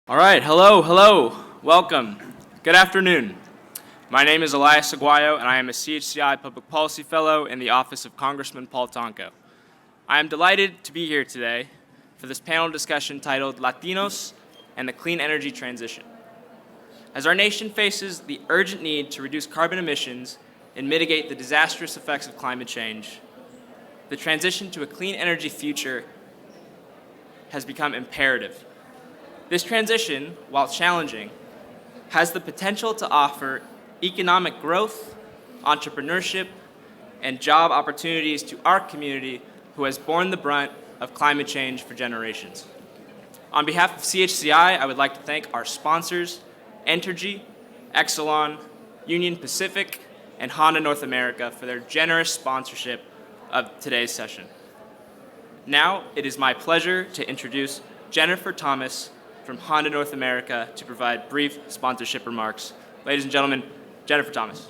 All right, hello, welcome. Good afternoon. My name is Elias Aguayo, and I am a CHCI Public Policy Fellow in the Office of Congressman Paul Tonko. I am delighted to be here today for this panel discussion titled Latinos and the Clean Energy Transition. As our nation faces the urgent need to reduce carbon emissions and mitigate the disastrous effects of climate change, the transition to a clean energy future has become imperative. This transition, while challenging, has the potential to offer economic growth, entrepreneurship, and job opportunities to our community who has borne the brunt of climate change for generations. On behalf of CHCI, I would like to thank our sponsors, Entergy, Exelon, Union Pacific, and Honda North America for their generous sponsorship of today's session. Now, it is my pleasure to introduce Jennifer Thomas from Honda North America to provide brief sponsorship remarks. Ladies and gentlemen, Jennifer Thomas.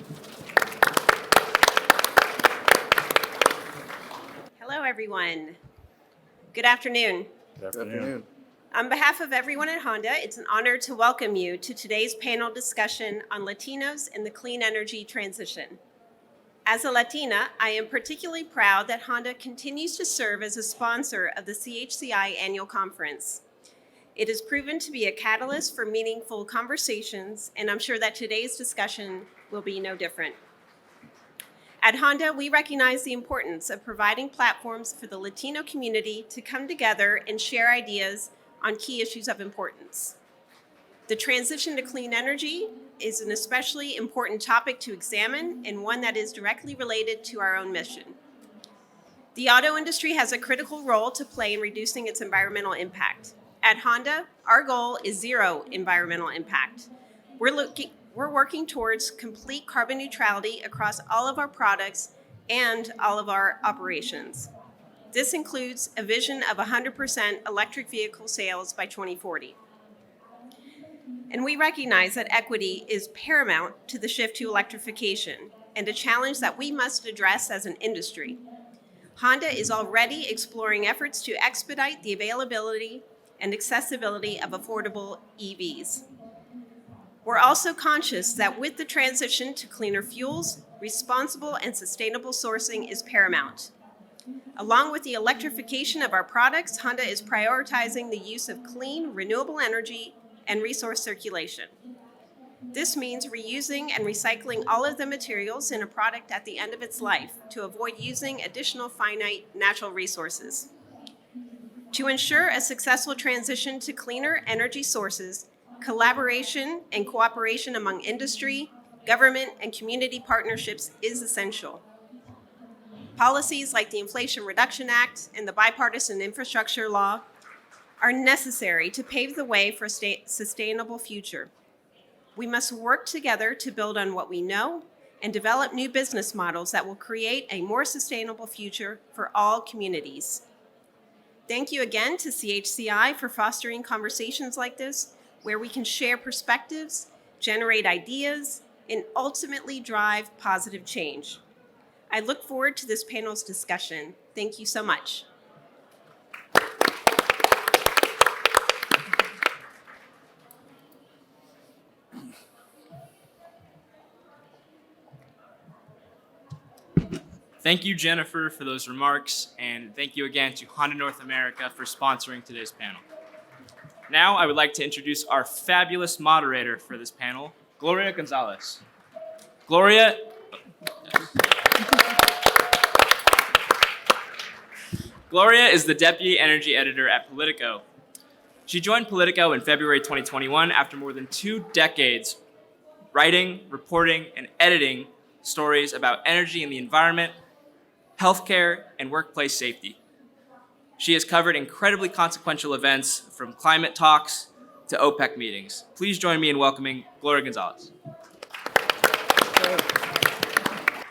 Hello, everyone. Good afternoon. Good afternoon. On behalf of everyone at Honda, it's an honor to welcome you to today's panel discussion on Latinos and the clean energy transition. As a Latina, I am particularly proud that Honda continues to serve as a sponsor of the CHCI annual conference. It has proven to be a catalyst for meaningful conversations, and I'm sure that today's discussion will be no different. At Honda, we recognize the importance of providing platforms for the Latino community to come together and share ideas on key issues of importance. The transition to clean energy is an especially important topic to examine and one that is directly related to our own mission. The auto industry has a critical role to play in reducing its environmental impact. At Honda, our goal is zero environmental impact. We're working towards complete carbon neutrality across all of our products and all of our operations. This includes a vision of 100% electric vehicle sales by 2040. And we recognize that equity is paramount to the shift to electrification and a challenge that we must address as an industry. Honda is already exploring efforts to expedite the availability and accessibility of affordable EVs. We're also conscious that with the transition to cleaner fuels, responsible and sustainable sourcing is paramount. Along with the electrification of our products, Honda is prioritizing the use of clean, renewable energy and resource circulation. This means reusing and recycling all of the materials in a product at the end of its life to avoid using additional finite natural resources. To ensure a successful transition to cleaner energy sources, collaboration and cooperation among industry, government, and community partnerships is essential. Policies like the Inflation Reduction Act and the Bipartisan Infrastructure Law are necessary to pave the way for a sustainable future. We must work together to build on what we know and develop new business models that will create a more sustainable future for all communities. Thank you again to CHCI for fostering conversations like this, where we can share perspectives, generate ideas, and ultimately drive positive change. I look forward to this panel's discussion. Thank you so much. Thank you, Jennifer, for those remarks, and thank you again to Honda North America for sponsoring today's panel. Now, I would like to introduce our fabulous moderator for this panel, Gloria Gonzalez. Gloria is the Deputy Energy Editor at Politico. She joined Politico in February 2021 after more than 2 decades writing, reporting, and editing stories about energy and the environment, healthcare, and workplace safety. She has covered incredibly consequential events from climate talks to OPEC meetings. Please join me in welcoming Gloria Gonzalez. Great.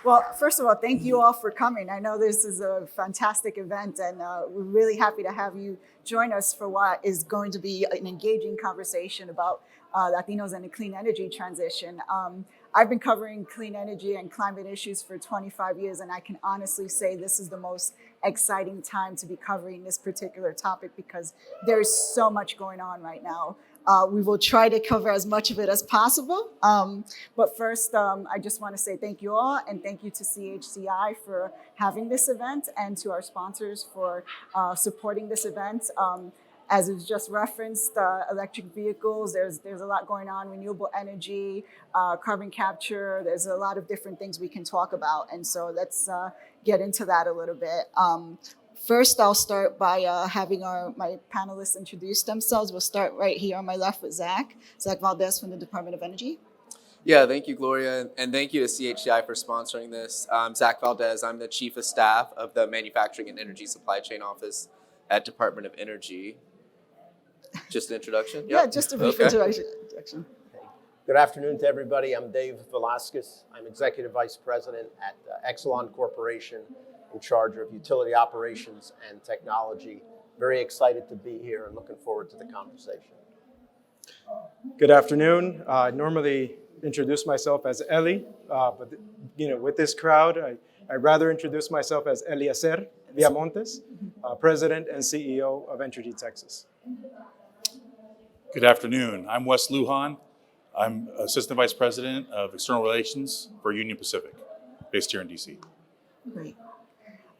Well, first of all, thank you all for coming. I know this is a fantastic event, and we're really happy to have you join us for what is going to be an engaging conversation about Latinos and the clean energy transition. I've been covering clean energy and climate issues for 25 years, and I can honestly say this is the most exciting time to be covering this particular topic because there's so much going on right now. We will try to cover as much of it as possible. But first, I just want to say thank you all, and thank you to CHCI for having this event, and to our sponsors for supporting this event. As is just referenced, electric vehicles, there's a lot going on, renewable energy, carbon capture, there's a lot of different things we can talk about. And so let's get into that a little bit. First, I'll start by having my panelists introduce themselves. We'll start right here on my left with Zach Valdez from the Department of Energy. Yeah, thank you, Gloria, and thank you to CHCI for sponsoring this. I'm Zach Valdez. I'm the Chief of Staff of the Manufacturing and Energy Supply Chain Office at Department of Energy. Just an introduction? Yeah, just a brief introduction. Good afternoon to everybody. I'm Dave Velasquez. I'm Executive Vice President at Exelon Corporation, in charge of utility operations and technology. Very excited to be here and looking forward to the conversation. Good afternoon. I normally introduce myself as Eli, but with this crowd, I'd rather introduce myself as Eliezer Villamontes, President and CEO of Entergy Texas. Good afternoon. I'm Wes Lujan. I'm Assistant Vice President of External Relations for Union Pacific, based here in DC. Great.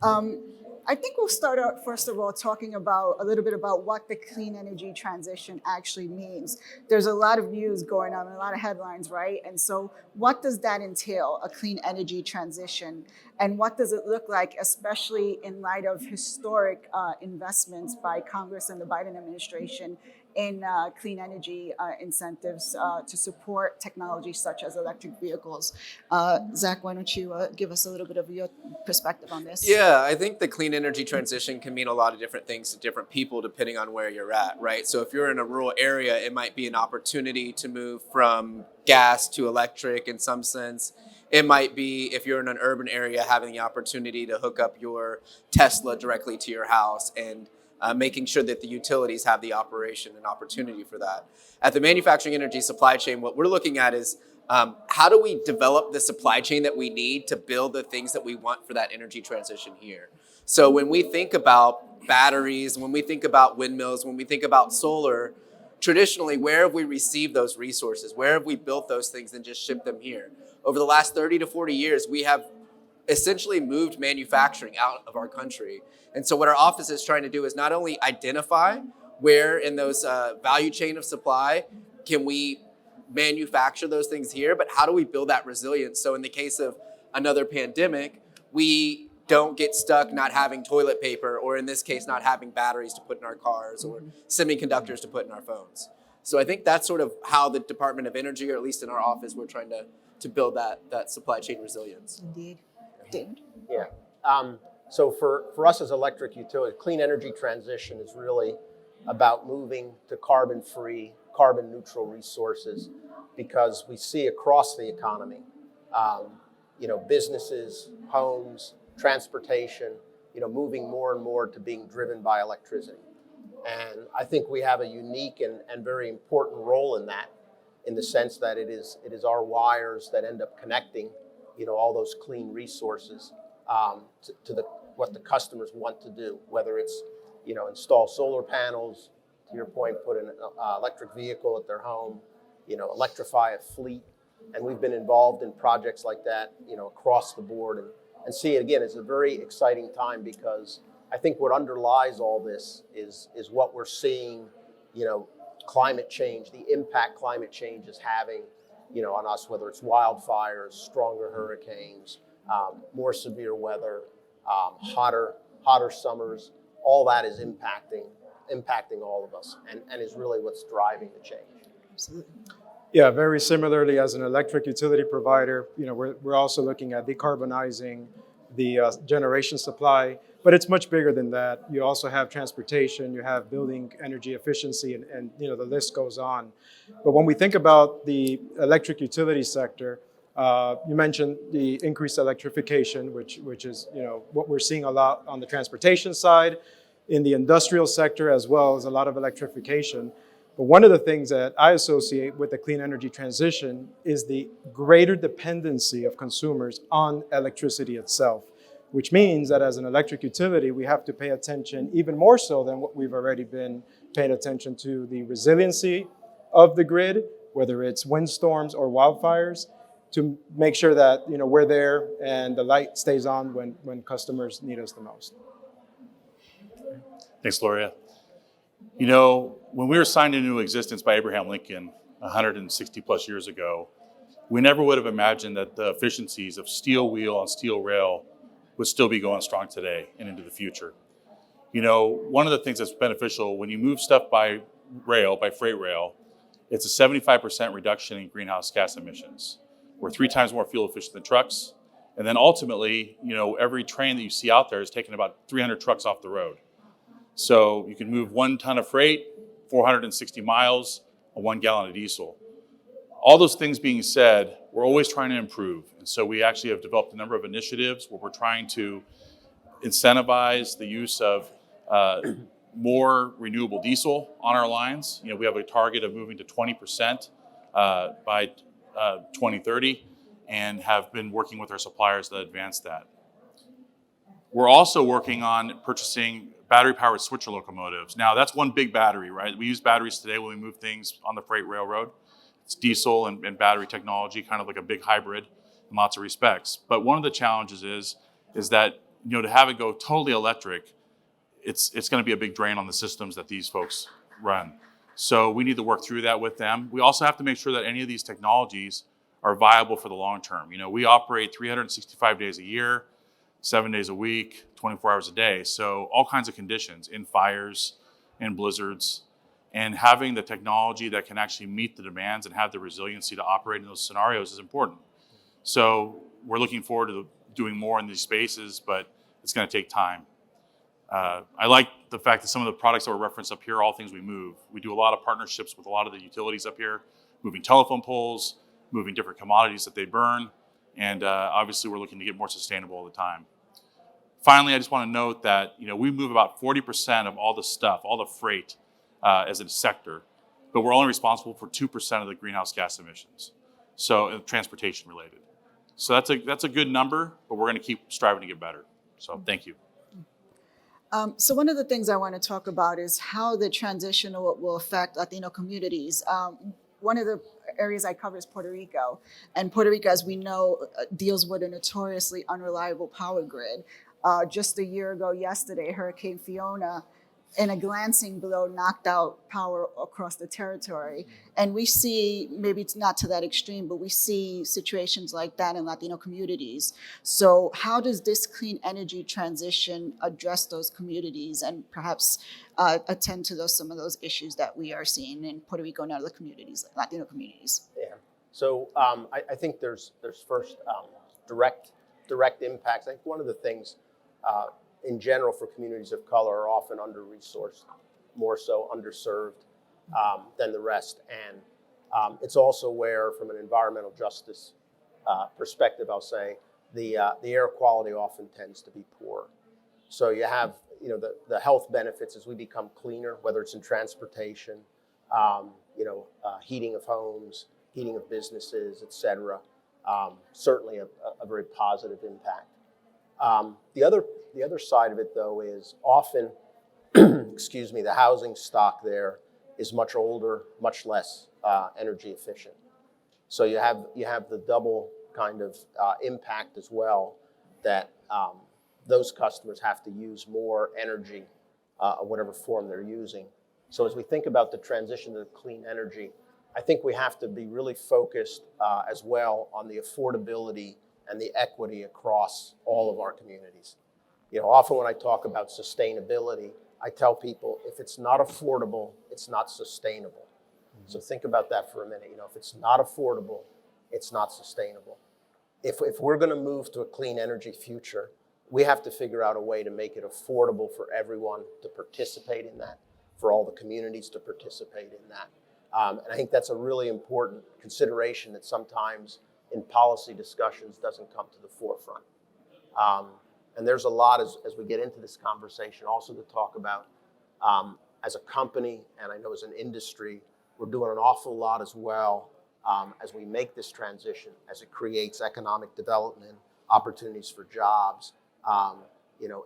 I think we'll start out, first of all, talking about a little bit about what the clean energy transition actually means. There's a lot of news going on, a lot of headlines, right? And so what does that entail, a clean energy transition? And what does it look like, especially in light of historic investments by Congress and the Biden administration in clean energy incentives to support technology such as electric vehicles? Zach, why don't you give us a little bit of your perspective on this? Yeah, I think the clean energy transition can mean a lot of different things to different people depending on where you're at, right? So if you're in a rural area, it might be an opportunity to move from gas to electric in some sense. It might be, if you're in an urban area, having the opportunity to hook up your Tesla directly to your house and making sure that the utilities have the operation and opportunity for that. At the manufacturing energy supply chain, what we're looking at is how do we develop the supply chain that we need to build the things that we want for that energy transition here? So when we think about batteries, when we think about windmills, when we think about solar, traditionally, where have we received those resources? Where have we built those things and just shipped them here? Over the last 30 to 40 years, we have essentially moved manufacturing out of our country. And so what our office is trying to do is not only identify where in those value chain of supply can we manufacture those things here, but how do we build that resilience? So in the case of another pandemic, we don't get stuck not having toilet paper, or in this case, not having batteries to put in our cars or semiconductors to put in our phones. So I think that's sort of how the Department of Energy, or at least in our office, we're trying to build that supply chain resilience. Indeed. David? Yeah. So for us as electric utility, clean energy transition is really about moving to carbon-free, carbon-neutral resources, because we see across the economy, businesses, homes, transportation, moving more and more to being driven by electricity. And I think we have a unique and very important role in that, in the sense that it is our wires that end up connecting, all those clean resources to what the customers want to do, whether it's, install solar panels, to your point, put an electric vehicle at their home, electrify a fleet. And we've been involved in projects like that, across the board. And see, again, it's a very exciting time, because I think what underlies all this is what we're seeing, climate change, the impact climate change is having, on us, whether it's wildfires, stronger hurricanes, more severe weather, hotter summers. All that is impacting all of us, and is really what's driving the change. Absolutely. Yeah, very similarly, as an electric utility provider, we're also looking at decarbonizing the generation supply, but it's much bigger than that. You also have transportation, you have building energy efficiency, and the list goes on. But when we think about the electric utility sector, you mentioned the increased electrification, which is what we're seeing a lot on the transportation side. In the industrial sector as well, as a lot of electrification. But one of the things that I associate with the clean energy transition is the greater dependency of consumers on electricity itself, which means that as an electric utility, we have to pay attention even more so than what we've already been paying attention to, the resiliency of the grid, whether it's windstorms or wildfires, to make sure that we're there and the light stays on when customers need us the most. Thanks, Gloria. When we were signed into existence by Abraham Lincoln 160 plus years ago, we never would have imagined that the efficiencies of steel wheel on steel rail would still be going strong today and into the future. One of the things that's beneficial when you move stuff by rail, by freight rail, it's a 75% reduction in greenhouse gas emissions. We're 3 times more fuel efficient than trucks. And then ultimately, every train that you see out there is taking about 300 trucks off the road. So you can move 1 ton of freight, 460 miles, on 1 gallon of diesel. All those things being said, we're always trying to improve. And so we actually have developed a number of initiatives where we're trying to incentivize the use of more renewable diesel on our lines. We have a target of moving to 20% by 2030 and have been working with our suppliers to advance that. We're also working on purchasing battery-powered switcher locomotives. Now, that's one big battery, right? We use batteries today when we move things on the freight railroad. It's diesel and battery technology, kind of like a big hybrid in lots of respects. But one of the challenges is that to have it go totally electric, it's going to be a big drain on the systems that these folks run. So we need to work through that with them. We also have to make sure that any of these technologies are viable for the long term. We operate 365 days a year, 7 days a week, 24 hours a day. So all kinds of conditions, in fires, in blizzards, and having the technology that can actually meet the demands and have the resiliency to operate in those scenarios is important. So we're looking forward to doing more in these spaces, but it's going to take time. I like the fact that some of the products that were referenced up here are all things we move. We do a lot of partnerships with a lot of the utilities up here, moving telephone poles, moving different commodities that they burn, and obviously we're looking to get more sustainable all the time. Finally, I just want to note that we move about 40% of all the stuff, all the freight as a sector, but we're only responsible for 2% of the greenhouse gas emissions, so transportation related. So that's a good number, but we're going to keep striving to get better. So thank you. So one of the things I want to talk about is how the transition will affect Latino communities. One of the areas I cover is Puerto Rico. And Puerto Rico, as we know, deals with a notoriously unreliable power grid. Just a year ago yesterday, Hurricane Fiona, in a glancing blow, knocked out power across the territory. And we see, maybe it's not to that extreme, but we see situations like that in Latino communities. So how does this clean energy transition address those communities and perhaps attend to some of those issues that we are seeing in Puerto Rico and other communities, Latino communities? Yeah. So I think there's first direct impacts. I think one of the things in general for communities of color are often under-resourced, more so underserved than the rest. And it's also where, from an environmental justice perspective, I'll say, the air quality often tends to be poor. So you have the health benefits as we become cleaner, whether it's in transportation, heating of homes, heating of businesses, et cetera. Certainly a very positive impact. The other side of it, though, is often, the housing stock there is much older, much less energy efficient. So you have the double kind of impact as well, that those customers have to use more energy, whatever form they're using. So as we think about the transition to clean energy, I think we have to be really focused as well on the affordability and the equity across all of our communities. Often when I talk about sustainability, I tell people if it's not affordable, it's not sustainable. Mm-hmm. So think about that for a minute. If it's not affordable, it's not sustainable. If we're going to move to a clean energy future, we have to figure out a way to make it affordable for everyone to participate in that, for all the communities to participate in that. And I think that's a really important consideration that sometimes in policy discussions doesn't come to the forefront. And there's a lot as we get into this conversation also to talk about as a company, and I know as an industry, we're doing an awful lot as well as we make this transition, as it creates economic development, opportunities for jobs,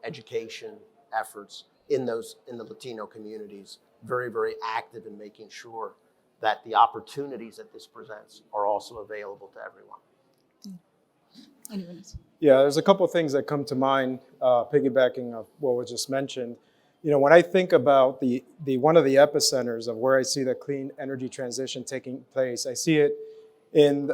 education efforts in the Latino communities, very, very active in making sure that the opportunities that this presents are also available to everyone. Anyone else? Yeah, there's a couple of things that come to mind, piggybacking of what was just mentioned. When I think about the one of the epicenters of where I see the clean energy transition taking place, I see it in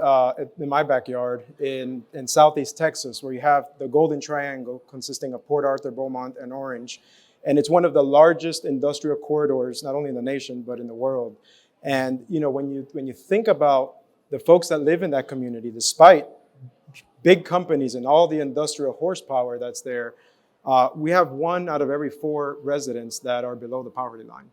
my backyard in Southeast Texas, where you have the Golden Triangle consisting of Port Arthur, Beaumont, and Orange. And it's one of the largest industrial corridors, not only in the nation, but in the world. And when you think about the folks that live in that community, despite big companies and all the industrial horsepower that's there, we have 1 out of every 4 residents that are below the poverty line.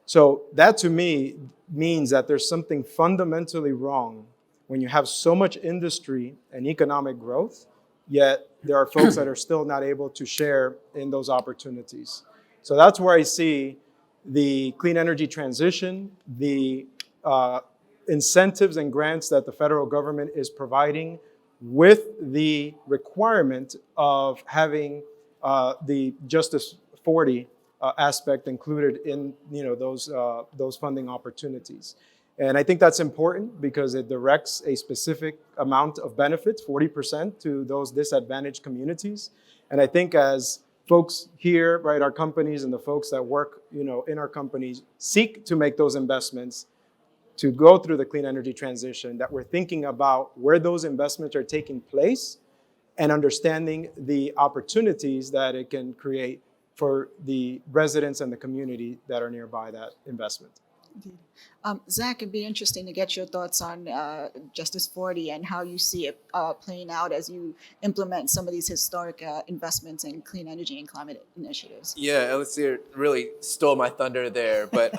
So that to me means that there's something fundamentally wrong when you have so much industry and economic growth, yet there are folks that are still not able to share in those opportunities. So that's where I see the clean energy transition, the incentives and grants that the federal government is providing, with the requirement of having the Justice 40 aspect included in those funding opportunities. And I think that's important because it directs a specific amount of benefits, 40%, to those disadvantaged communities. And I think as folks here, right, our companies and the folks that work in our companies seek to make those investments, to go through the clean energy transition, that we're thinking about where those investments are taking place and understanding the opportunities that it can create for the residents and the community that are nearby that investment. Indeed. Zach, it'd be interesting to get your thoughts on Justice 40 and how you see it playing out as you implement some of these historic investments in clean energy and climate initiatives. Yeah, Elixir really stole my thunder there. But,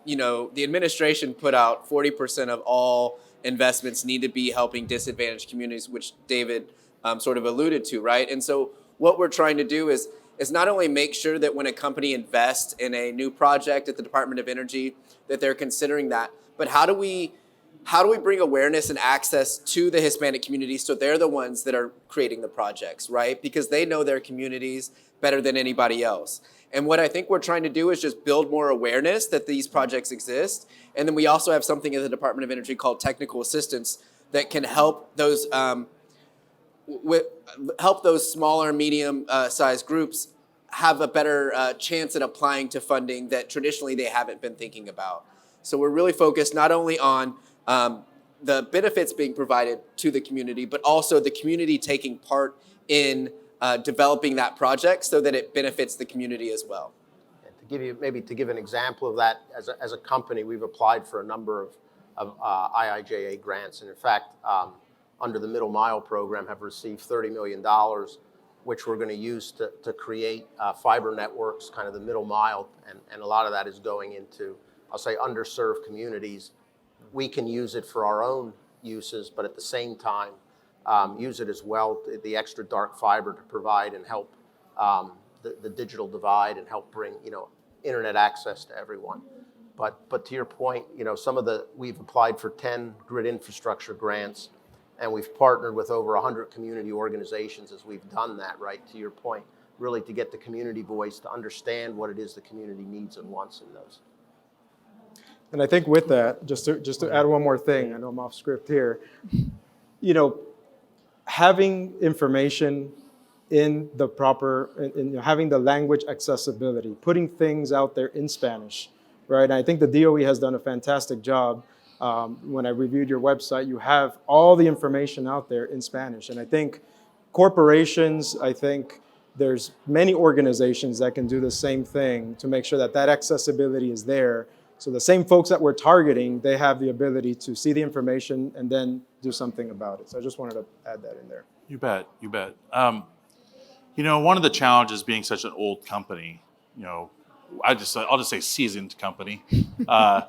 the administration put out 40% of all investments need to be helping disadvantaged communities, which David sort of alluded to, right? And so what we're trying to do is not only make sure that when a company invests in a new project at the Department of Energy, that they're considering that, but how do we bring awareness and access to the Hispanic community so they're the ones that are creating the projects, right? Because they know their communities better than anybody else. And what I think we're trying to do is just build more awareness that these projects exist. And then we also have something at the Department of Energy called technical assistance that can help those smaller, medium-sized groups have a better chance at applying to funding that traditionally they haven't been thinking about. So we're really focused not only on the benefits being provided to the community, but also the community taking part in developing that project so that it benefits the community as well. And to give an example of that, as a company, we've applied for a number of IIJA grants, and in fact, under the Middle Mile program, have received $30 million, which we're going to use to create fiber networks, kind of the middle mile, and a lot of that is going into, I'll say, underserved communities. We can use it for our own uses, but at the same time, use it as well, the extra dark fiber, to provide and help the digital divide and help bring internet access to everyone. But to your point, we've applied for 10 grid infrastructure grants, and we've partnered with over 100 community organizations as we've done that, right, to your point, really to get the community voice to understand what it is the community needs and wants in those. And I think with that, just to add one more thing, I know I'm off script here, having information in the proper, having the language accessibility, putting things out there in Spanish, right? And I think the DOE has done a fantastic job. When I reviewed your website, you have all the information out there in Spanish. And I think corporations, there's many organizations that can do the same thing to make sure that accessibility is there. So the same folks that we're targeting, they have the ability to see the information and then do something about it. So I just wanted to add that in there. You bet. One of the challenges being such an old company, I'll just say seasoned company. A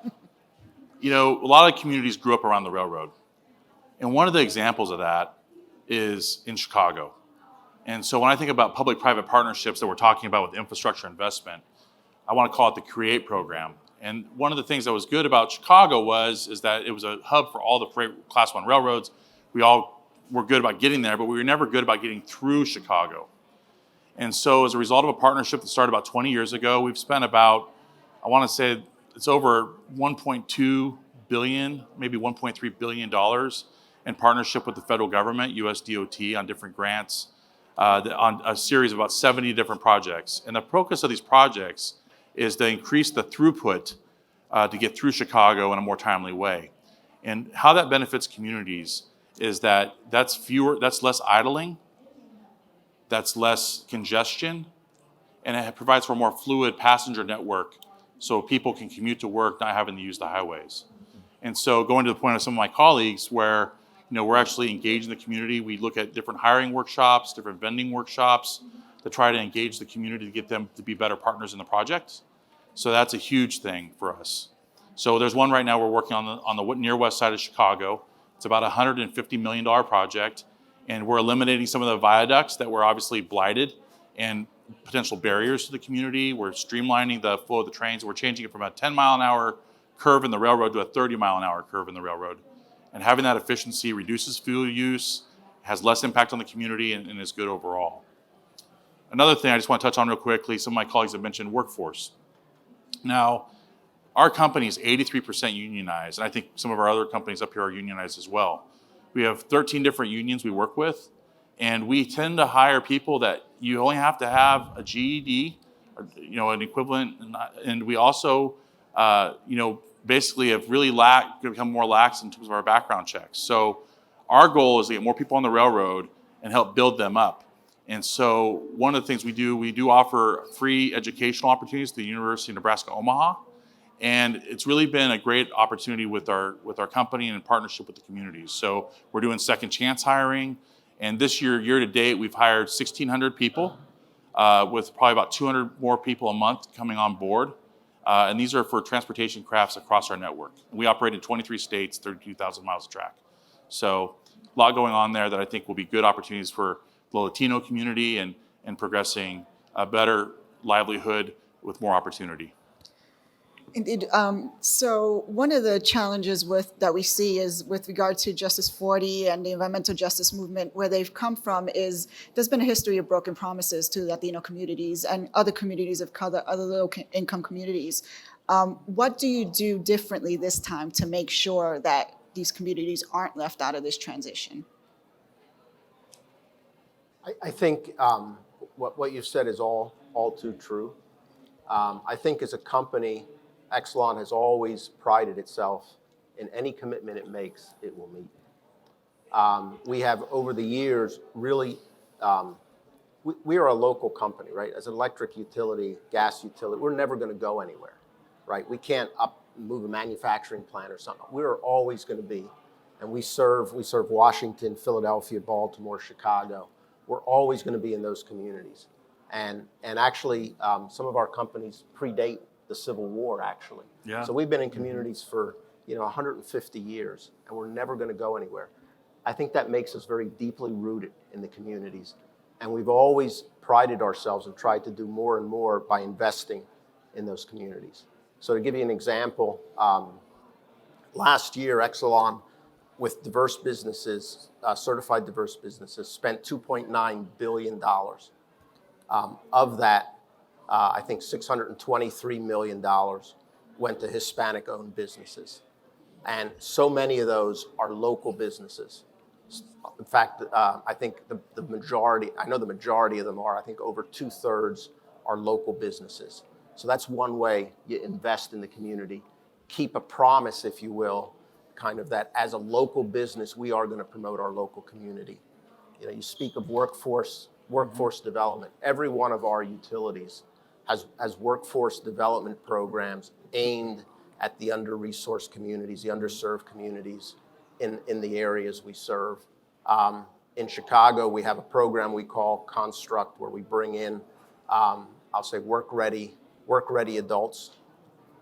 lot of communities grew up around the railroad. And one of the examples of that is in Chicago. And so when I think about public-private partnerships that we're talking about with infrastructure investment, I want to call it the CREATE program. And one of the things that was good about Chicago is that it was a hub for all the freight Class 1 railroads. We all were good about getting there, but we were never good about getting through Chicago. And so as a result of a partnership that started about 20 years ago, we've spent about, I want to say it's over $1.2 billion, maybe $1.3 billion in partnership with the federal government, US DOT, on different grants, on a series of about 70 different projects. And the focus of these projects is to increase the throughput to get through Chicago in a more timely way. And how that benefits communities is that's less idling, that's less congestion, and it provides for a more fluid passenger network so people can commute to work not having to use the highways. And so going to the point of some of my colleagues where we're actually engaged in the community, we look at different hiring workshops, different vending workshops to try to engage the community to get them to be better partners in the project. So that's a huge thing for us. So there's one right now we're working on the near west side of Chicago. It's about a $150 million project, and we're eliminating some of the viaducts that were obviously blighted and potential barriers to the community. We're streamlining the flow of the trains. We're changing it from a 10-mile-an-hour curve in the railroad to a 30-mile-an-hour curve in the railroad. And having that efficiency reduces fuel use, has less impact on the community, and is good overall. Another thing I just want to touch on real quickly, some of my colleagues have mentioned workforce. Now, our company is 83% unionized, and I think some of our other companies up here are unionized as well. We have 13 different unions we work with, and we tend to hire people that you only have to have a GED, or, an equivalent, and we also, basically have really become more lax in terms of our background checks. So our goal is to get more people on the railroad and help build them up. And so one of the things we do offer free educational opportunities to the University of Nebraska-Omaha. And it's really been a great opportunity with our company and in partnership with the communities. So we're doing second chance hiring. And this year to date, we've hired 1,600 people with probably about 200 more people a month coming on board. And these are for transportation crafts across our network. We operate in 23 states, 32,000 miles of track. So a lot going on there that I think will be good opportunities for the Latino community and progressing a better livelihood with more opportunity. Indeed. So one of the challenges that we see is with regard to Justice 40 and the environmental justice movement, where they've come from is there's been a history of broken promises to Latino communities and other communities of color, other low-income communities. What do you do differently this time to make sure that these communities aren't left out of this transition? I think what you've said is all too true. I think as a company, Exelon has always prided itself in any commitment it makes, it will meet. We have over the years really, we are a local company, right? As an electric utility, gas utility, we're never going to go anywhere, right? We can't move a manufacturing plant or something. We're always going to be, and we serve Washington, Philadelphia, Baltimore, Chicago. We're always going to be in those communities. And actually, some of our companies predate the Civil War, actually. Yeah. So we've been in communities for 150 years, and we're never going to go anywhere. I think that makes us very deeply rooted in the communities. And we've always prided ourselves and tried to do more and more by investing in those communities. So to give you an example, last year, Exelon, with diverse businesses, certified diverse businesses, spent $2.9 billion. Of that, I think $623 million went to Hispanic-owned businesses. And so many of those are local businesses. In fact, I think the majority of them are, I think over 2/3 are local businesses. So that's one way you invest in the community. Keep a promise, if you will, kind of that as a local business, we are going to promote our local community. You speak of workforce development. Every one of our utilities has workforce development programs aimed at the under-resourced communities, the underserved communities in the areas we serve. In Chicago, we have a program we call Construct, where we bring in, I'll say, work-ready adults.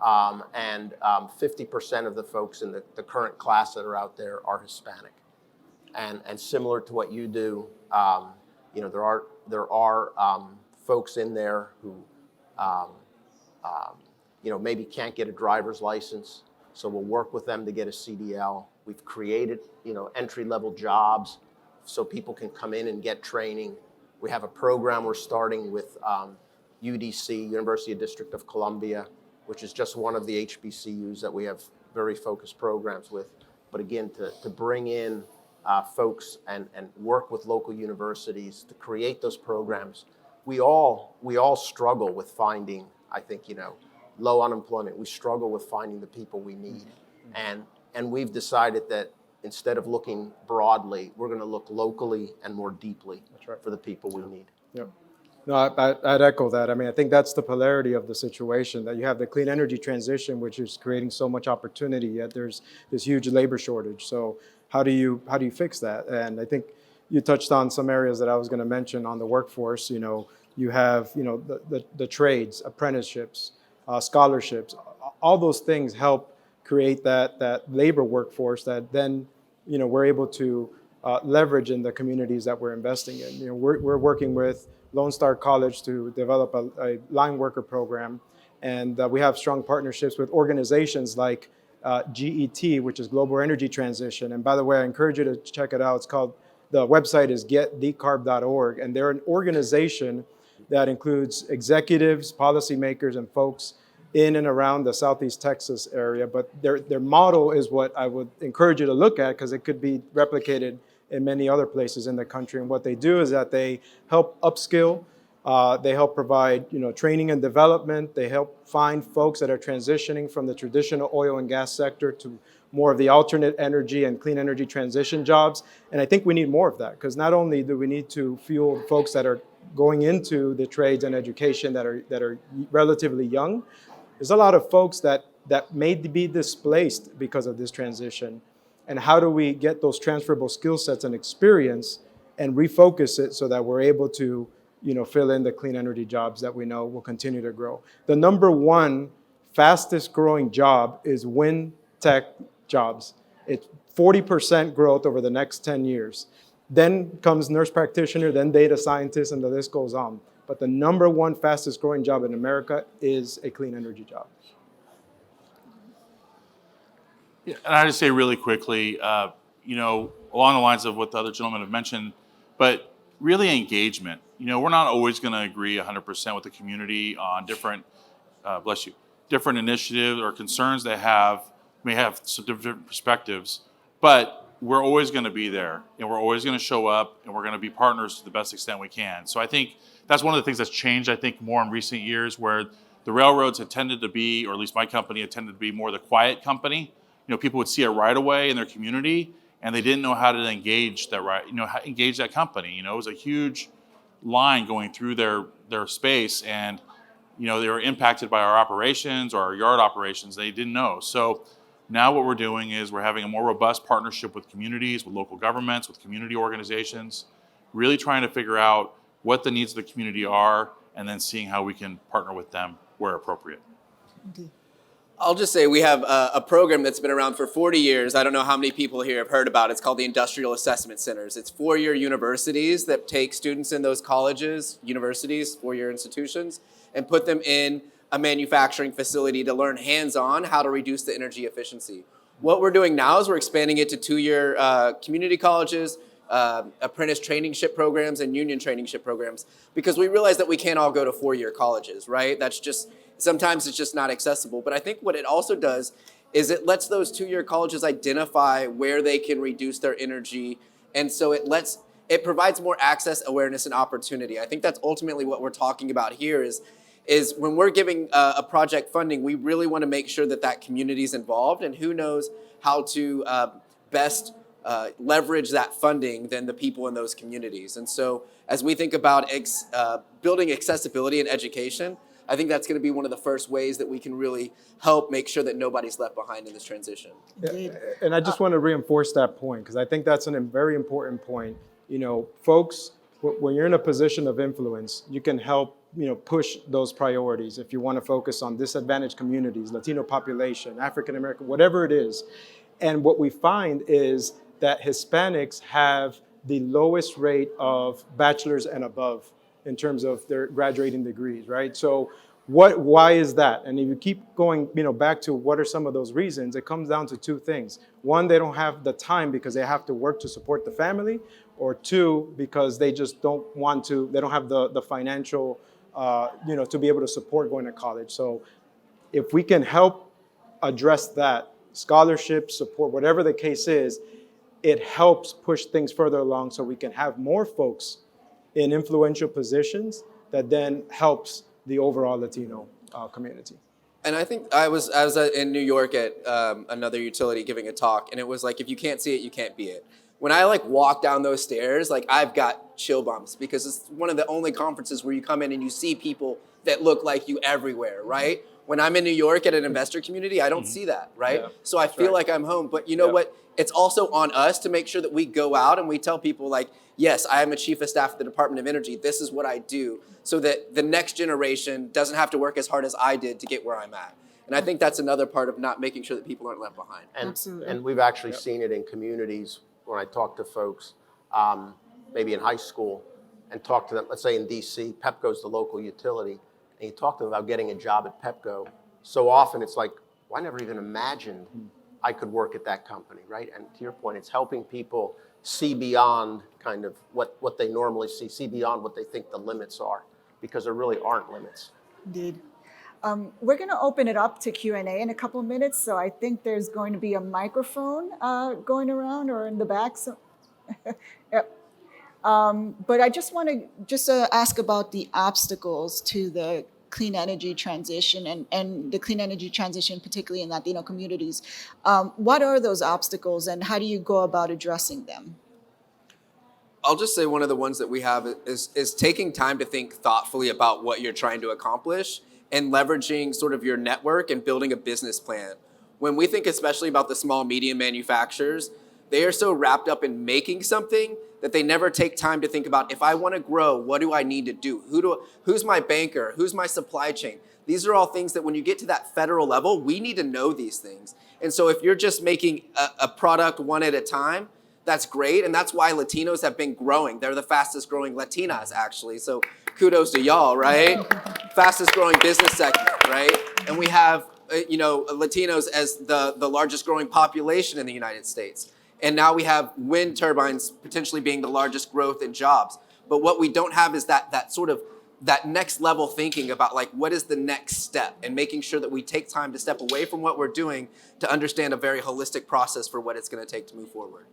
And 50% of the folks in the current class that are out there are Hispanic. And similar to what you do, there are folks in there who maybe can't get a driver's license, so we'll work with them to get a CDL. We've created entry-level jobs so people can come in and get training. We have a program we're starting with UDC, University of District of Columbia, which is just one of the HBCUs that we have very focused programs with. But again, to bring in folks and work with local universities to create those programs. We all struggle with finding, I think, low unemployment. We struggle with finding the people we need. And we've decided that instead of looking broadly, we're going to look locally and more deeply for the people we need. Yep. No, I'd echo that. I mean, I think that's the polarity of the situation, that you have the clean energy transition, which is creating so much opportunity, yet there's this huge labor shortage. So how do you fix that? And I think you touched on some areas that I was going to mention on the workforce. You have the trades, apprenticeships, scholarships. All those things help create that labor workforce that then we're able to leverage in the communities that we're investing in. We're working with Lone Star College to develop a line worker program, and we have strong partnerships with organizations like GET, which is Global Energy Transition. And by the way, I encourage you to check it out. The website is getdecarb.org, and they're an organization that includes executives, policymakers, and folks in and around the Southeast Texas area. But their model is what I would encourage you to look at, because it could be replicated in many other places in the country. And what they do is that they help upskill, they help provide training and development, they help find folks that are transitioning from the traditional oil and gas sector to more of the alternate energy and clean energy transition jobs. And I think we need more of that, because not only do we need to fuel folks that are going into the trades and education that are relatively young, there's a lot of folks that may be displaced because of this transition. And how do we get those transferable skill sets and experience and refocus it so that we're able to fill in the clean energy jobs that we know will continue to grow? The number one fastest growing job is wind tech jobs. It's 40% growth over the next 10 years. Then comes nurse practitioner, then data scientist, and the list goes on. But the number one fastest growing job in America is a clean energy job. Yeah, and I just say really quickly, along the lines of what the other gentlemen have mentioned, but really engagement. We're not always going to agree 100% with the community on different initiatives or concerns they may have some different perspectives, but we're always going to be there, and we're always going to show up, and we're going to be partners to the best extent we can. So I think that's one of the things that's changed, I think, more in recent years, where the railroads had tended to be, or at least my company had tended to be, more the quiet company. People would see it right away in their community, and they didn't know how to engage engage that company. It was a huge line going through their space, and they were impacted by our operations or our yard operations. They didn't know. So now what we're doing is we're having a more robust partnership with communities, with local governments, with community organizations, really trying to figure out what the needs of the community are, and then seeing how we can partner with them where appropriate. Indeed. I'll just say we have a program that's been around for 40 years. I don't know how many people here have heard about it. It's called the Industrial Assessment Centers. It's four-year universities that take students in those colleges, universities, four-year institutions, and put them in a manufacturing facility to learn hands-on how to reduce the energy efficiency. What we're doing now is we're expanding it to two-year community colleges, apprentice traineeship programs, and union traineeship programs, because we realize that we can't all go to four-year colleges, right? Sometimes it's just not accessible. But I think what it also does is it lets those two-year colleges identify where they can reduce their energy. And so it provides more access, awareness, and opportunity. I think that's ultimately what we're talking about here is when we're giving a project funding, we really want to make sure that community is involved, and who knows how to best leverage that funding than the people in those communities. And so as we think about building accessibility in education, I think that's going to be one of the first ways that we can really help make sure that nobody's left behind in this transition. Indeed. And I just want to reinforce that point, because I think that's a very important point. Folks, when you're in a position of influence, you can help push those priorities. If you want to focus on disadvantaged communities, Latino population, African American, whatever it is. And what we find is that Hispanics have the lowest rate of bachelor's and above in terms of their graduating degrees, right? So why is that? And if you keep going back to what are some of those reasons, it comes down to two things. One, they don't have the time because they have to work to support the family, or two, because they just they don't have the financial, to be able to support going to college. So if we can help address that, scholarships, support, whatever the case is, it helps push things further along so we can have more folks in influential positions that then helps the overall Latino community. And I think I was in New York at another utility giving a talk, and it was like, if you can't see it, you can't be it. When I like walk down those stairs, like I've got chill bumps because it's one of the only conferences where you come in and you see people that look like you everywhere, right? When I'm in New York at an investor community, I don't see that, right? Yeah, so I feel like I'm home. But you know what? It's also on us to make sure that we go out and we tell people like, yes, I am a chief of staff at the Department of Energy. This is what I do, so that the next generation doesn't have to work as hard as I did to get where I'm at. And I think that's another part of not making sure that people aren't left behind. Absolutely. And we've actually seen it in communities when I talk to folks, maybe in high school, and talk to them, let's say in DC, Pepco's the local utility, and you talk to them about getting a job at Pepco. So often it's like, well, I never even imagined I could work at that company, right? And to your point, it's helping people see beyond kind of what they normally see beyond what they think the limits are, because there really aren't limits. Indeed. We're going to open it up to Q&A in a couple of minutes, so I think there's going to be a microphone going around or in the back. So, yep. But I just want to ask about the obstacles to the clean energy transition and the clean energy transition, particularly in Latino communities. What are those obstacles and how do you go about addressing them? I'll just say one of the ones that we have is taking time to think thoughtfully about what you're trying to accomplish and leveraging sort of your network and building a business plan. When we think especially about the small, medium manufacturers, they are so wrapped up in making something that they never take time to think about, if I want to grow, what do I need to do? Who's my banker? Who's my supply chain? These are all things that when you get to that federal level, we need to know these things. And so if you're just making a product one at a time, that's great. And that's why Latinos have been growing. They're the fastest growing Latinas, actually. So kudos to y'all, right? Fastest growing business segment, right? And we have, Latinos as the largest growing population in the United States. And now we have wind turbines potentially being the largest growth in jobs. But what we don't have is that sort of that next level thinking about like, what is the next step, and making sure that we take time to step away from what we're doing to understand a very holistic process for what it's going to take to move forward.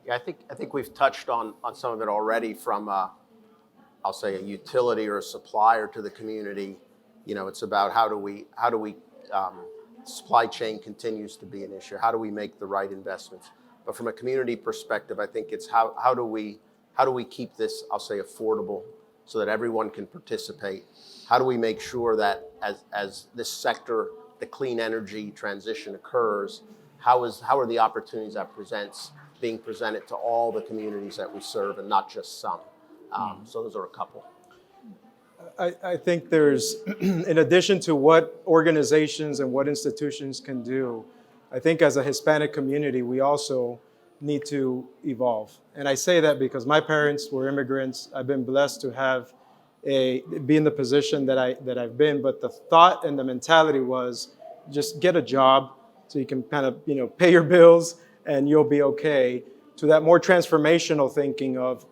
Yeah, I think we've touched on some of it already from, I'll say, a utility or a supplier to the community. You know, it's about how do we supply chain continues to be an issue. How do we make the right investments? But from a community perspective, I think it's how do we keep this, I'll say, affordable so that everyone can participate? How do we make sure that as this sector, the clean energy transition occurs, how are the opportunities that being presented to all the communities that we serve and not just some? So those are a couple. I think there's, in addition to what organizations and what institutions can do, I think as a Hispanic community, we also need to evolve. And I say that because my parents were immigrants. I've been blessed to be in the position that I've been, but the thought and the mentality was just get a job so you can kind of, pay your bills and you'll be okay, to that more transformational thinking of,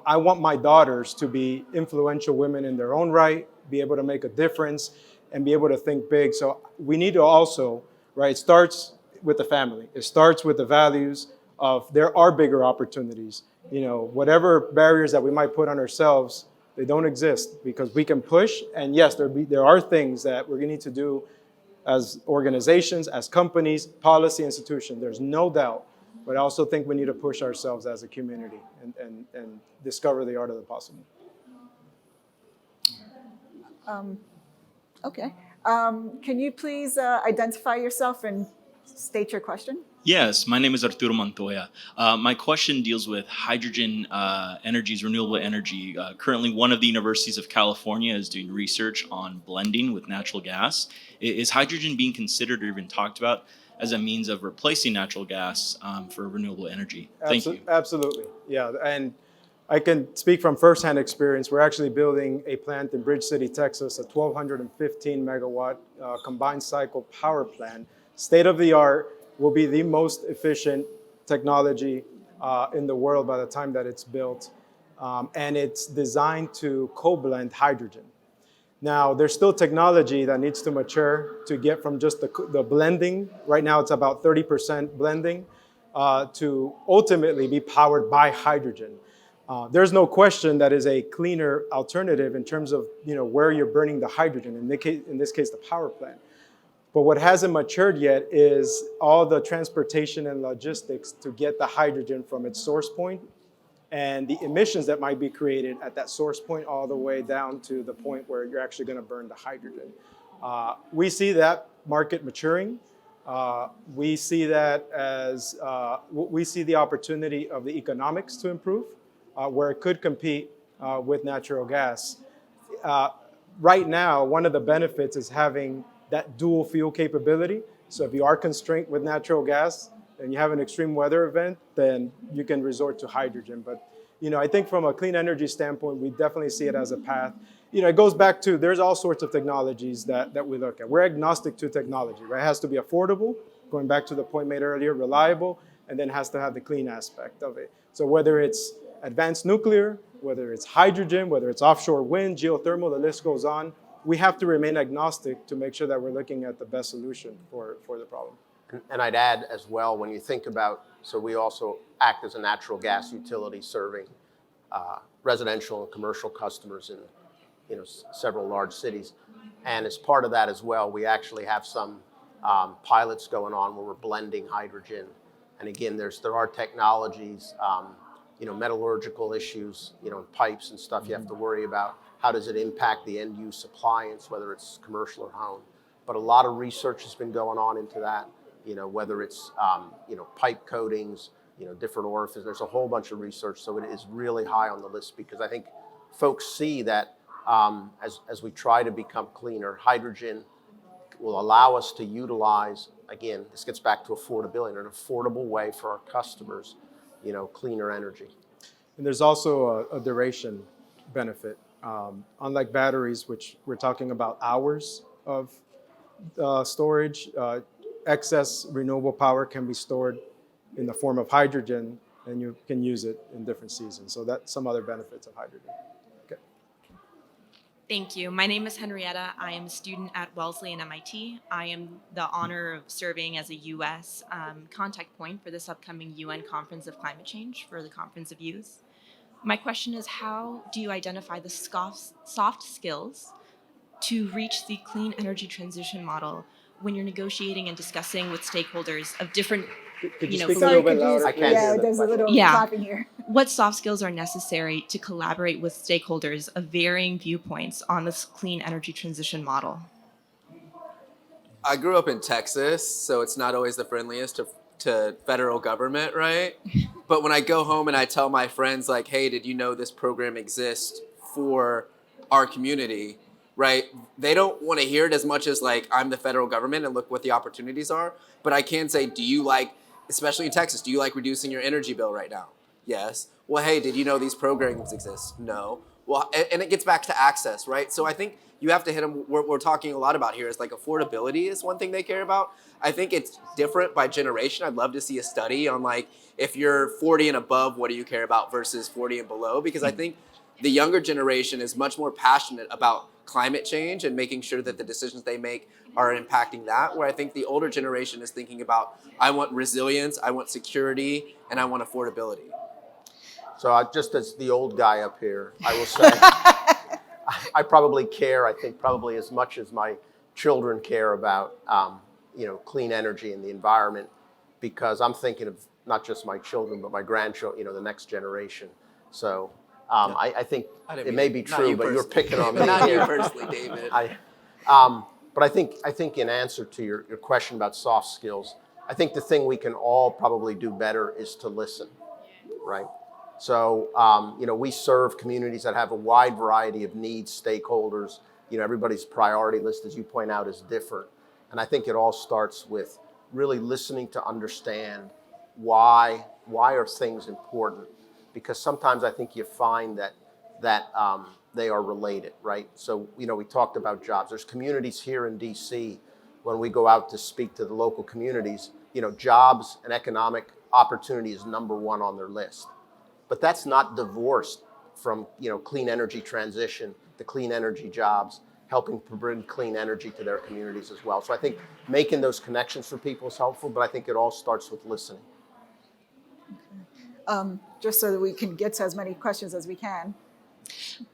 I want my daughters to be influential women in their own right, be able to make a difference and be able to think big. So we need to also, right, it starts with the family. It starts with the values of there are bigger opportunities. Whatever barriers that we might put on ourselves, they don't exist because we can push. And yes, there are things that we're going to need to do as organizations, as companies, policy institutions. There's no doubt. But I also think we need to push ourselves as a community and discover the art of the possible. Okay. Can you please identify yourself and state your question? Yes, my name is Arturo Montoya. My question deals with hydrogen energies, renewable energy. Currently, one of the universities of California is doing research on blending with natural gas. Is hydrogen being considered or even talked about as a means of replacing natural gas for renewable energy? Thank you. Absolutely, yeah. And I can speak from firsthand experience. We're actually building a plant in Bridge City, Texas, a 1,215 megawatt combined cycle power plant, state of the art. Will be the most efficient technology in the world by the time that it's built. And it's designed to co-blend hydrogen. Now, there's still technology that needs to mature to get from just the blending. Right now, it's about 30% blending to ultimately be powered by hydrogen. There's no question that is a cleaner alternative in terms of where you're burning the hydrogen, in this case, the power plant. But what hasn't matured yet is all the transportation and logistics to get the hydrogen from its source point and the emissions that might be created at that source point all the way down to the point where you're actually going to burn the hydrogen. We see that market maturing. We see that as, we see the opportunity of the economics to improve, where it could compete with natural gas. Right now, one of the benefits is having that dual fuel capability. So if you are constrained with natural gas and you have an extreme weather event, then you can resort to hydrogen. But I think from a clean energy standpoint, we definitely see it as a path. It goes back to, there's all sorts of technologies that we look at. We're agnostic to technology, right? It has to be affordable, going back to the point made earlier, reliable, and then has to have the clean aspect of it. So whether it's advanced nuclear, whether it's hydrogen, whether it's offshore wind, geothermal, the list goes on, we have to remain agnostic to make sure that we're looking at the best solution for the problem. And I'd add as well, when you think about, so we also act as a natural gas utility serving residential and commercial customers in several large cities. And as part of that as well, we actually have some pilots going on where we're blending hydrogen. And again, there are technologies, metallurgical issues, pipes and stuff you have to worry about. How does it impact the end use appliance, whether it's commercial or home? But a lot of research has been going on into that, whether it's, pipe coatings, different orifices. There's a whole bunch of research. So it is really high on the list because I think folks see that as we try to become cleaner, hydrogen will allow us to utilize, again, this gets back to affordability, an affordable way for our customers, cleaner energy. And there's also a duration benefit. Unlike batteries, which we're talking about hours of storage, excess renewable power can be stored in the form of hydrogen, and you can use it in different seasons. So that's some other benefits of hydrogen. Okay. Thank you. My name is Henrietta. I am a student at Wellesley and MIT. I am the honor of serving as a U.S. Contact point for this upcoming UN Conference of Climate Change for the Conference of Youth. My question is, how do you identify the soft skills to reach the clean energy transition model when you're negotiating and discussing with stakeholders of different, Could you speak a political- little bit louder? I can't hear Yeah, the there's a question. little Yeah. clapping here. What soft skills are necessary to collaborate with stakeholders of varying viewpoints on this clean energy transition model? I grew up in Texas, so it's not always the friendliest to federal government, right? But when I go home and I tell my friends, like, hey, did you know this program exists for our community, right? They don't want to hear it as much as, like, I'm the federal government and look what the opportunities are. But I can say, do you like, especially in Texas, do you like reducing your energy bill right now? Yes. Well, hey, did you know these programs exist? No. Well, and it gets back to access, right? So I think you have to hit them. We're talking a lot about here is like affordability is one thing they care about. I think it's different by generation. I'd love to see a study on, like, if you're 40 and above, what do you care about versus 40 and below? Because I think the younger generation is much more passionate about climate change and making sure that the decisions they make are impacting that, where I think the older generation is thinking about, I want resilience, I want security, and I want affordability. So just as the old guy up here, I will say, I probably care, I think probably as much as my children care about, clean energy and the environment, because I'm thinking of not just my children, but my grandchildren, the next generation. So I think it may be true, but you're picking on me Not here. you personally, David. But I think in answer to your question about soft skills, I think the thing we can all probably do better is to listen, right? So, we serve communities that have a wide variety of needs, stakeholders. Everybody's priority list, as you point out, is different. And I think it all starts with really listening to understand why are things important? Because sometimes I think you find that they are related, right? So, we talked about jobs. There's communities here in DC, when we go out to speak to the local communities, jobs and economic opportunity is number one on their list. But that's not divorced from, clean energy transition, the clean energy jobs. helping to bring clean energy to their communities as well. So I think making those connections for people is helpful, but I think it all starts with listening. Just so that we can get to as many questions as we can.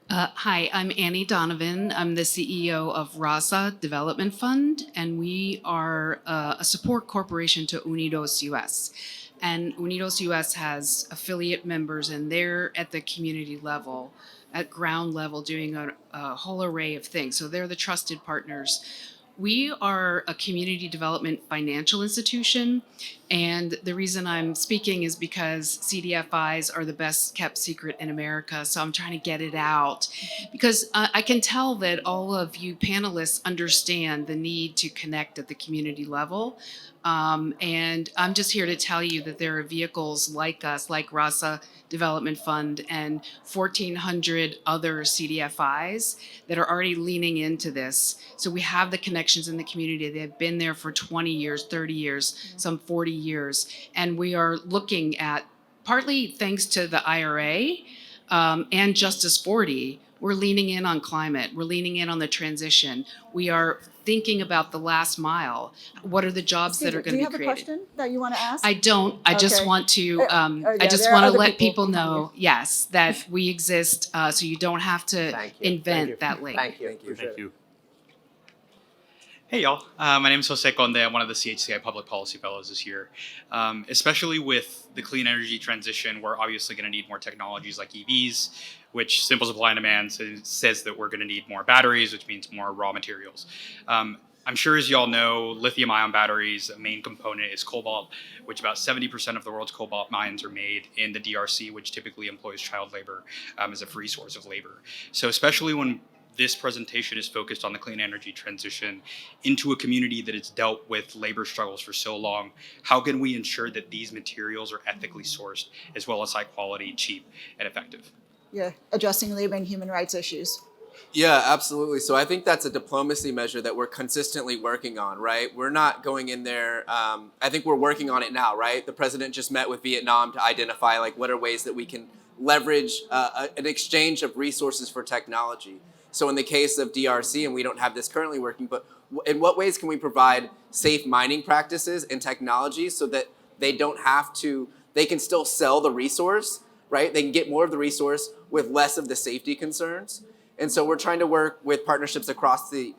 Hi, I'm Annie Donovan. I'm the CEO of RASA Development Fund, and we are a support corporation to Unidos US. And Unidos US has affiliate members, and they're at the community level, at ground level, doing a whole array of things. So they're the trusted partners. We are a community development financial institution, and the reason I'm speaking is because CDFIs are the best kept secret in America, so I'm trying to get it out. Because I can tell that all of you panelists understand the need to connect at the community level. And I'm just here to tell you that there are vehicles like us, like RASA Development Fund and 1,400 other CDFIs that are already leaning into this. So we have the connections in the community. They've been there for 20 years, 30 years, some 40 years. And we are looking at, partly thanks to the IRA and Justice 40, we're leaning in on climate. We're leaning in on the transition. We are thinking about the last mile. What are the jobs that are going to be Do you have a created? question that you want to ask? I don't. I just Okay. want to. Yeah, I just there are want to other let people people behind know, yes, that we exist, so you don't have to Thank you. invent that link. Thank you. Thank you. Appreciate Thank it. you. Hey y'all, my name is Jose Conde. I'm one of the CHCI Public Policy Fellows this year. Especially with the clean energy transition, we're obviously going to need more technologies like EVs, which simple supply and demand says that we're going to need more batteries, which means more raw materials. I'm sure as y'all know, lithium ion batteries, a main component is cobalt, which about 70% of the world's cobalt mines are made in the DRC, which typically employs child labor as a free source of labor. So especially when this presentation is focused on the clean energy transition into a community that has dealt with labor struggles for so long, how can we ensure that these materials are ethically sourced as well as high quality, cheap, and effective? Yeah, addressing labor and human rights issues. Yeah, absolutely. So I think that's a diplomacy measure that we're consistently working on, right? We're not going in there. I think we're working on it now, right? The president just met with Vietnam to identify like what are ways that we can leverage an exchange of resources for technology. So in the case of DRC, and we don't have this currently working, but in what ways can we provide safe mining practices and technology so that they don't have to, they can still sell the resource, right? They can get more of the resource with less of the safety concerns. And so we're trying to work with partnerships across the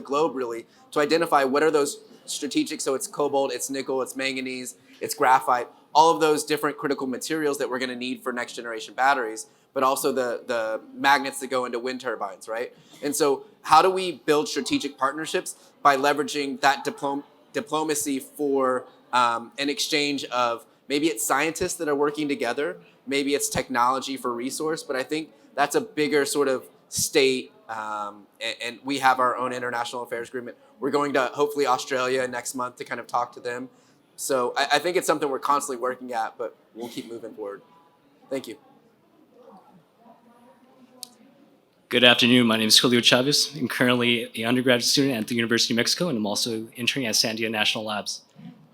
globe really to identify what are those strategic, so it's cobalt, it's nickel, it's manganese, it's graphite, all of those different critical materials that we're going to need for next generation batteries, but also the magnets that go into wind turbines, right? And so how do we build strategic partnerships? By leveraging that diplomacy for an exchange of, maybe it's scientists that are working together, maybe it's technology for resource, but I think that's a bigger sort of state, and we have our own international affairs agreement. We're going to hopefully Australia next month to kind of talk to them. So I think it's something we're constantly working at, but we'll keep moving forward. Thank you. Good afternoon. My name is Julio Chavez. I'm currently an undergraduate student at the University of Mexico, and I'm also interning at Sandia National Labs.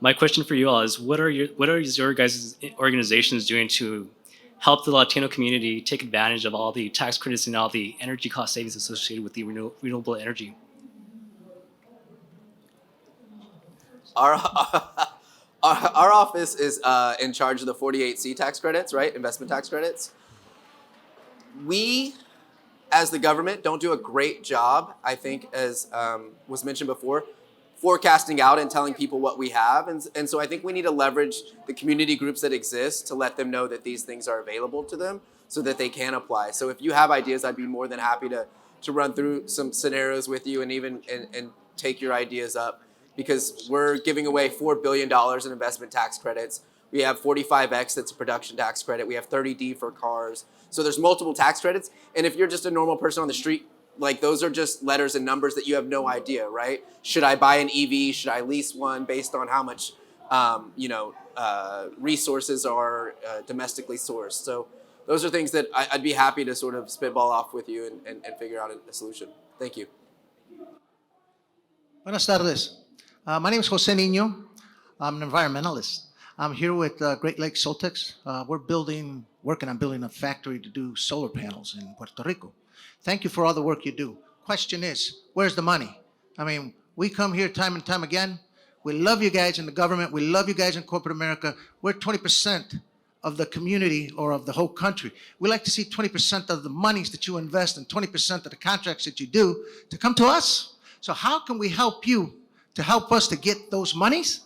My question for you all is, what are your guys' organizations doing to help the Latino community take advantage of all the tax credits and all the energy cost savings associated with the renewable energy? Our office is in charge of the 48C tax credits, right? Investment tax credits. We, as the government, don't do a great job, I think, as was mentioned before, forecasting out and telling people what we have. And so I think we need to leverage the community groups that exist to let them know that these things are available to them so that they can apply. So if you have ideas, I'd be more than happy to run through some scenarios with you and even and take your ideas up, because we're giving away $4 billion in investment tax credits. We have 45X, that's a production tax credit. We have 30D for cars. So there's multiple tax credits. And if you're just a normal person on the street, like those are just letters and numbers that you have no idea, right? Should I buy an EV? Should I lease one based on how much, resources are domestically sourced? So those are things that I'd be happy to sort of spitball off with you and figure out a solution. Thank you. Buenas tardes. My name is Jose Niño. I'm an environmentalist. I'm here with Great Lakes Soltex. We're working on building a factory to do solar panels in Puerto Rico. Thank you for all the work you do. question is, where's the money? I mean, we come here time and time again. We love you guys in the government. We love you guys in corporate America. We're 20% of the community or of the whole country. We like to see 20% of the monies that you invest and 20% of the contracts that you do to come to us. So how can we help you to help us to get those monies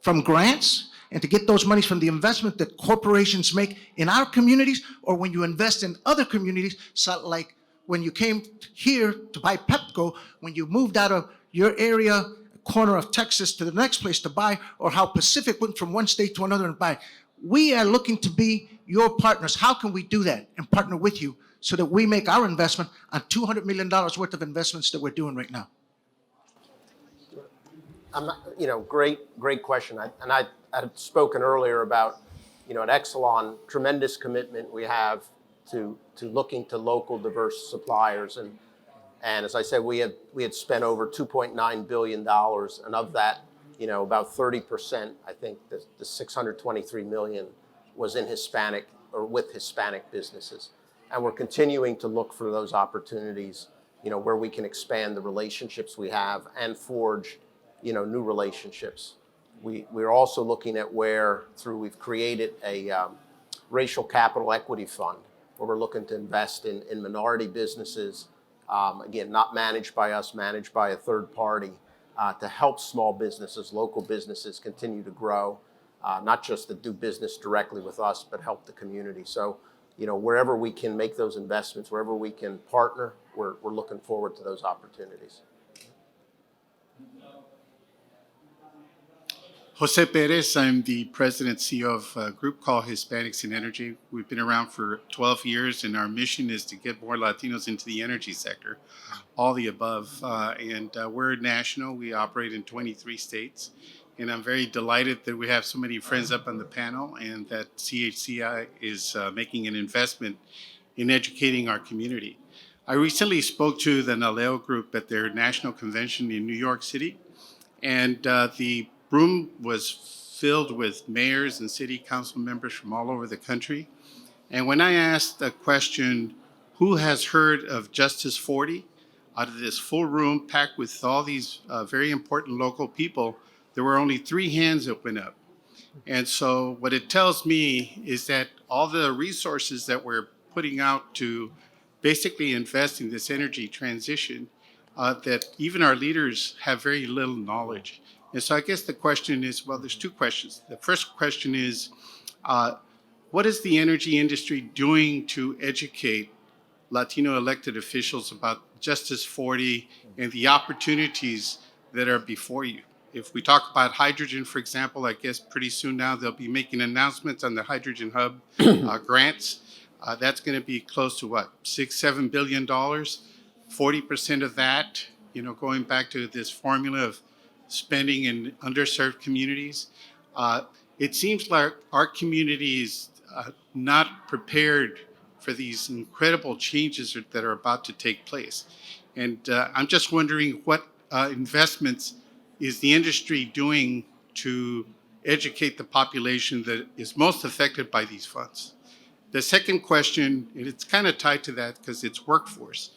from grants and to get those monies from the investment that corporations make in our communities, or when you invest in other communities, so like when you came here to buy Pepco, when you moved out of your area, corner of Texas to the next place to buy, or how Pacific went from one state to another and buy. We are looking to be your partners. How can we do that and partner with you so that we make our investment on $200 million worth of investments that we're doing right now? Great question. I had spoken earlier about, at Exelon, tremendous commitment we have to looking to local diverse suppliers. And as I said, we had spent over $2.9 billion, and of that, about 30%, I think the $623 million was in Hispanic or with Hispanic businesses. And we're continuing to look for those opportunities, where we can expand the relationships we have and forge, new relationships. We're also looking at we've created a racial capital equity fund where we're looking to invest in minority businesses, again, not managed by us, managed by a third party, to help small businesses, local businesses continue to grow, not just to do business directly with us, but help the community. So, wherever we can make those investments, wherever we can partner, we're looking forward to those opportunities. Jose Perez, I'm the president CEO of a group called Hispanics in Energy. We've been around for 12 years, and our mission is to get more Latinos into the energy sector, all the above. And we're national. We operate in 23 states. And I'm very delighted that we have so many friends up on the panel and that CHCI is making an investment in educating our community. I recently spoke to the Naleo group at their national convention in New York City, and the room was filled with mayors and city council members from all over the country. And when I asked the question, who has heard of Justice 40? Out of this full room packed with all these very important local people, there were only 3 hands that went up. And so what it tells me is that all the resources that we're putting out to basically invest in this energy transition, that even our leaders have very little knowledge. And so I guess the question is, well, there's 2 questions. The first question is, what is the energy industry doing to educate Latino elected officials about Justice 40 and the opportunities that are before you? If we talk about hydrogen, for example, I guess pretty soon now they'll be making announcements on the Hydrogen Hub grants. That's going to be close to what, $6-7 billion? 40% of that, going back to this formula of spending in underserved communities. It seems like our community is not prepared for these incredible changes that are about to take place. And I'm just wondering what investments is the industry doing to educate the population that is most affected by these funds? The second question, and it's kind of tied to that because it's workforce.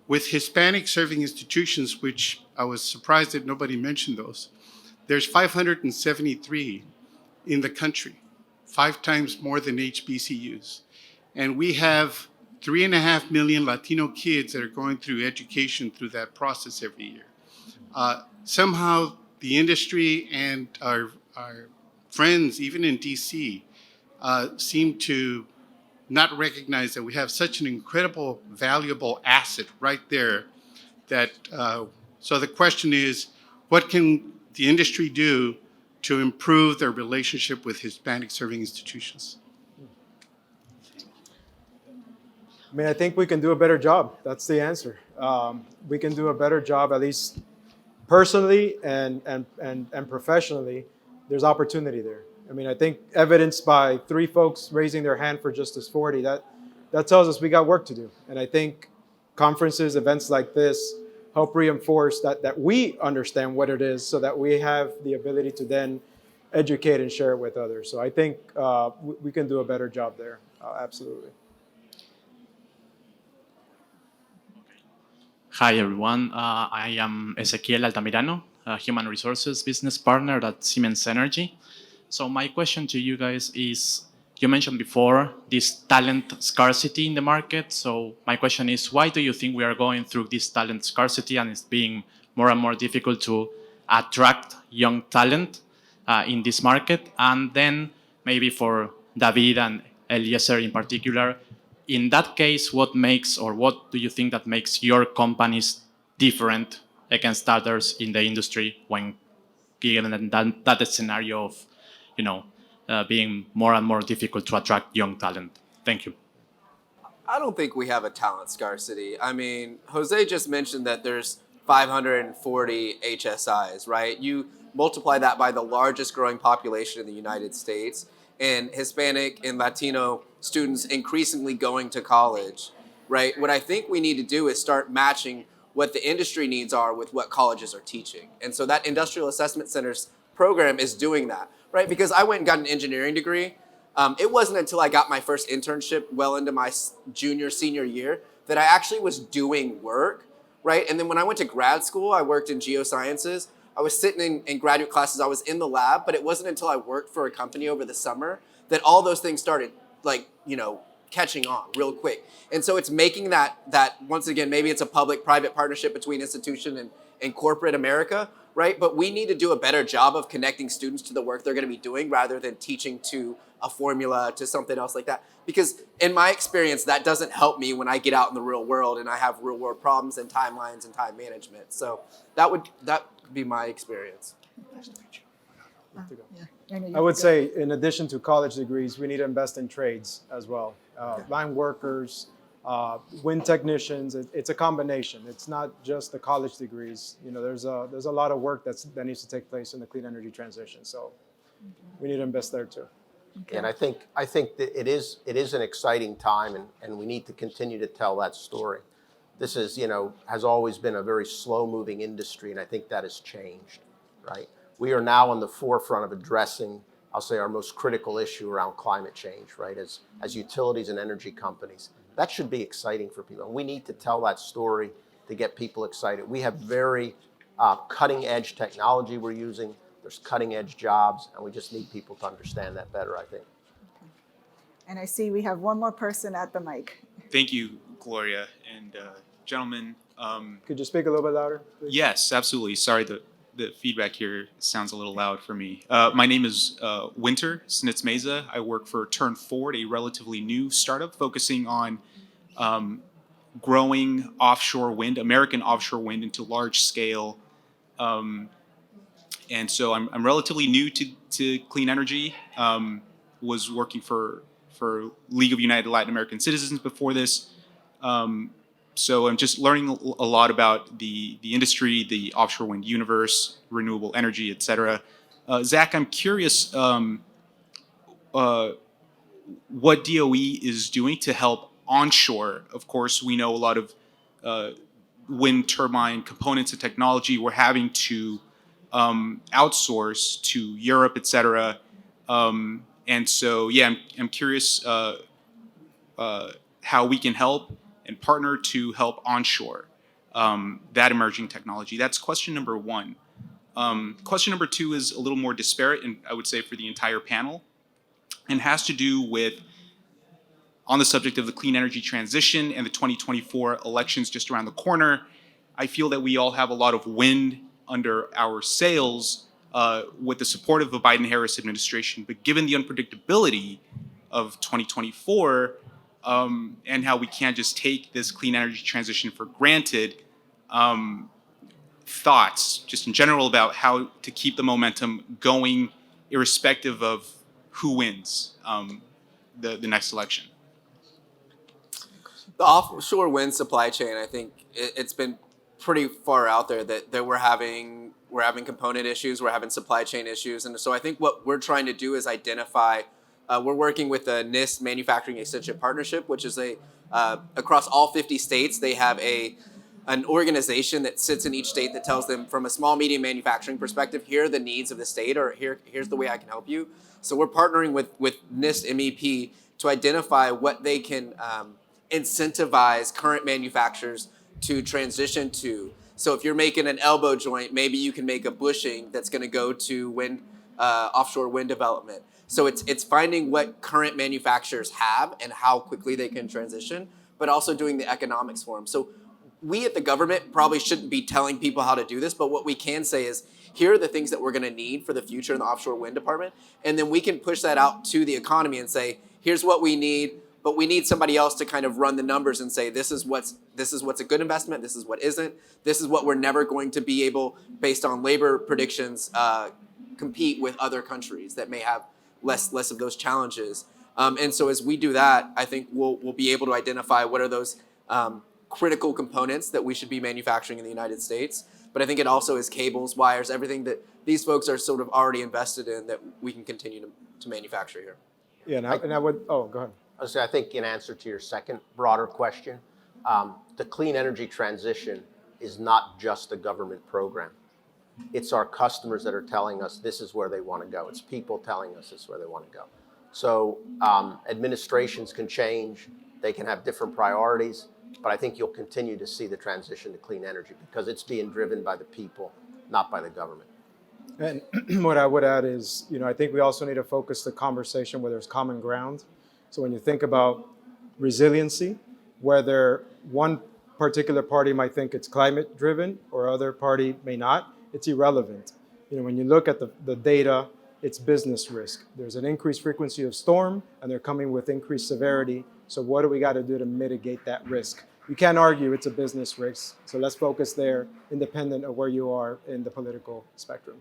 With Hispanic serving institutions, which I was surprised that nobody mentioned those, there's 573 in the country, 5 times more than HBCUs. And we have 3.5 million Latino kids that are going through education through that process every year. Somehow the industry and our friends, even in DC, seem to not recognize that we have such an incredible, valuable asset right there that, so the question is, what can the industry do to improve their relationship with Hispanic serving institutions? I mean, I think we can do a better job. That's the answer. We can do a better job, at least personally and professionally. There's opportunity there. I mean, I think evidenced by 3 folks raising their hand for Justice 40, that tells us we got work to do. And I think conferences, events like this help reinforce that we understand what it is so that we have the ability to then educate and share it with others. So I think we can do a better job there, absolutely. Hi, everyone. I am Ezequiel Altamirano, a human resources business partner at Siemens Energy. So my question to you guys is, you mentioned before this talent scarcity in the market. So my question is, why do you think we are going through this talent scarcity and it's being more and more difficult to attract young talent in this market? And then maybe for David and Eliezer in particular, in that case, what makes or what do you think that makes your companies different against others in the industry when given that scenario of, being more and more difficult to attract young talent? Thank you. I don't think we have a talent scarcity. I mean, Jose just mentioned that there's 540 HSIs, right? You multiply that by the largest growing population in the United States, and Hispanic and Latino students increasingly going to college, right? What I think we need to do is start matching what the industry needs are with what colleges are teaching. And so that Industrial Assessment Center's program is doing that, right? Because I went and got an engineering degree. It wasn't until I got my first internship well into my senior year that I actually was doing work, right? And then when I went to grad school, I worked in geosciences. I was sitting in graduate classes, I was in the lab, but it wasn't until I worked for a company over the summer that all those things started catching on real quick. And so it's making that once again, maybe it's a public-private partnership between institution and corporate America, right? But we need to do a better job of connecting students to the work they're going to be doing rather than teaching to a formula, to something else like that. Because in my experience, that doesn't help me when I get out in the real world and I have real world problems and timelines and time management. So that would be my experience. I would say, in addition to college degrees, we need to invest in trades as well. Line workers, wind technicians. It's a combination. It's not just the college degrees. There's a lot of work that needs to take place in the clean energy transition. So we need to invest there too. Okay. And I think that it is an exciting time, and we need to continue to tell that story. This is, has always been a very slow-moving industry, and I think that has changed, right? We are now on the forefront of addressing, I'll say, our most critical issue around climate change, right? As utilities and energy companies. That should be exciting for people. And we need to tell that story to get people excited. We have very cutting-edge technology we're using. There's cutting-edge jobs, and we just need people to understand that better, I think. And I see we have one more person at the mic. Thank you, Gloria. And gentlemen. Could you speak a little bit louder, please? Yes, absolutely. Sorry, the feedback here sounds a little loud for me. My name is Winter Snitz Meza. I work for Turn Forward, a relatively new startup focusing on growing offshore wind, American offshore wind, into large scale. And so I'm relatively new to clean energy. Was working for League of United Latin American Citizens before this. So I'm just learning a lot about the industry, the offshore wind universe, renewable energy, et cetera. Zach, I'm curious what DOE is doing to help onshore. Of course, we know a lot of wind turbine components and technology we're having to outsource to Europe, et cetera. And so, yeah, I'm curious how we can help and partner to help onshore that emerging technology. That's question number one. Question number two is a little more disparate, and I would say for the entire panel, and has to do with, on the subject of the clean energy transition and the 2024 elections just around the corner. I feel that we all have a lot of wind under our sails with the support of the Biden-Harris administration, but given the unpredictability of 2024, and how we can't just take this clean energy transition for granted, thoughts just in general about how to keep the momentum going irrespective of who wins the next election. The offshore wind supply chain, I think it's been pretty far out there that we're having component issues, we're having supply chain issues. And so I think what we're trying to do is identify. We're working with the NIST Manufacturing Extension Partnership, which is across all 50 states. They have an organization that sits in each state that tells them from a small, medium manufacturing perspective, here are the needs of the state, or here's the way I can help you. So we're partnering with NIST MEP to identify what they can incentivize current manufacturers to transition to. So if you're making an elbow joint, maybe you can make a bushing that's going to go to offshore wind development. So it's finding what current manufacturers have and how quickly they can transition, but also doing the economics for them. So we at the government probably shouldn't be telling people how to do this, but what we can say is, here are the things that we're going to need for the future in the offshore wind department, and then we can push that out to the economy and say, here's what we need, but we need somebody else to kind of run the numbers and say, this is what's a good investment, this is what isn't, this is what we're never going to be able, based on labor predictions, compete with other countries that may have less of those challenges. And so as we do that, I think we'll be able to identify what are those critical components that we should be manufacturing in the United States. But I think it also is cables, wires, everything that these folks are sort of already invested in that we can continue to manufacture here. Yeah, and I would, oh, go ahead. I think in answer to your second broader question, the clean energy transition is not just a government program. It's our customers that are telling us this is where they want to go. It's people telling us this is where they want to go. So administrations can change, they can have different priorities, but I think you'll continue to see the transition to clean energy because it's being driven by the people, not by the government. And what I would add is, I think we also need to focus the conversation where there's common ground. So when you think about resiliency, whether one particular party might think it's climate driven or other party may not, it's irrelevant. When you look at the data, it's business risk. There's an increased frequency of storm and they're coming with increased severity. So what do we got to do to mitigate that risk? You can't argue it's a business risk. So let's focus there, independent of where you are in the political spectrum.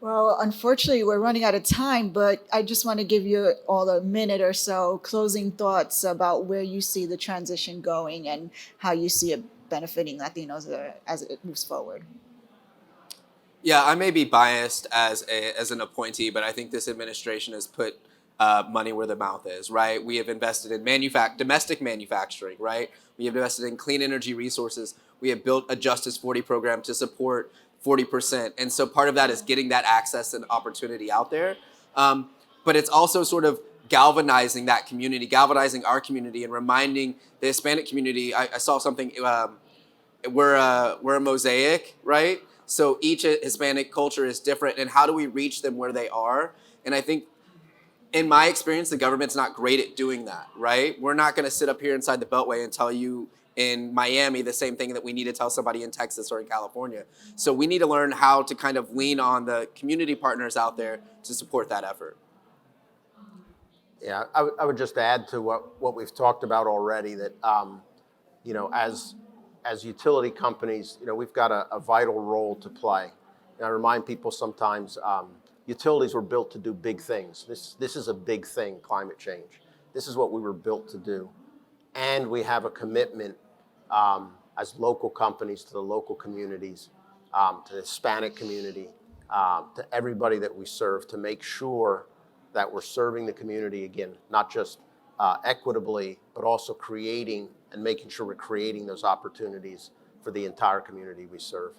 Well, unfortunately, we're running out of time, but I just want to give you all a minute or so closing thoughts about where you see the transition going and how you see it benefiting Latinos as it moves forward. Yeah, I may be biased as an appointee, but I think this administration has put money where the mouth is, right? We have invested in domestic manufacturing, right? We have invested in clean energy resources. We have built a Justice 40 program to support 40%. And so part of that is getting that access and opportunity out there. But it's also sort of galvanizing that community, galvanizing our community and reminding the Hispanic community. I saw something, we're a mosaic, right? So each Hispanic culture is different, and how do we reach them where they are? And I think, in my experience, the government's not great at doing that, right? We're not going to sit up here inside the Beltway and tell you in Miami the same thing that we need to tell somebody in Texas or in California. So we need to learn how to kind of lean on the community partners out there to support that effort. Yeah, I would just add to what we've talked about already that, as utility companies, we've got a vital role to play. And I remind people sometimes, utilities were built to do big things. This is a big thing, climate change. This is what we were built to do. And we have a commitment as local companies to the local communities, to the Hispanic community, to everybody that we serve, to make sure that we're serving the community, again, not just equitably, but also creating and making sure we're creating those opportunities for the entire community we serve.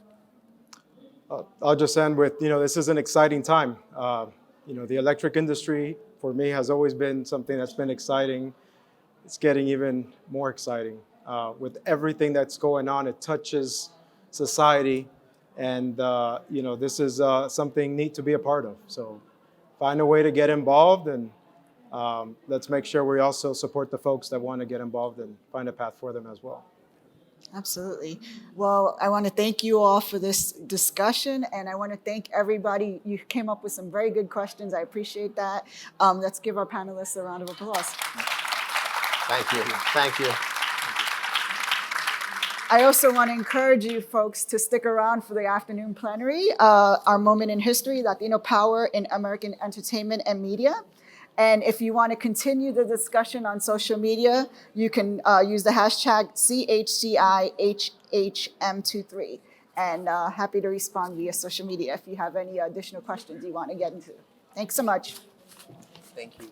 I'll just end with, this is an exciting time. The electric industry, for me, has always been something that's been exciting. It's getting even more exciting. With everything that's going on, it touches society. And, this is something neat to be a part of. So find a way to get involved, and let's make sure we also support the folks that want to get involved and find a path for them as well. Absolutely. Well, I want to thank you all for this discussion, and I want to thank everybody. You came up with some very good questions. I appreciate that. Let's give our panelists a round of applause. Thank you. Thank you. I also want to encourage you folks to stick around for the afternoon plenary, our moment in history, Latino power in American entertainment and media. And if you want to continue the discussion on social media, you can use the hashtag CHCIHHM23. And happy to respond via social media if you have any additional questions you want to get into. Thanks so much. Thank you.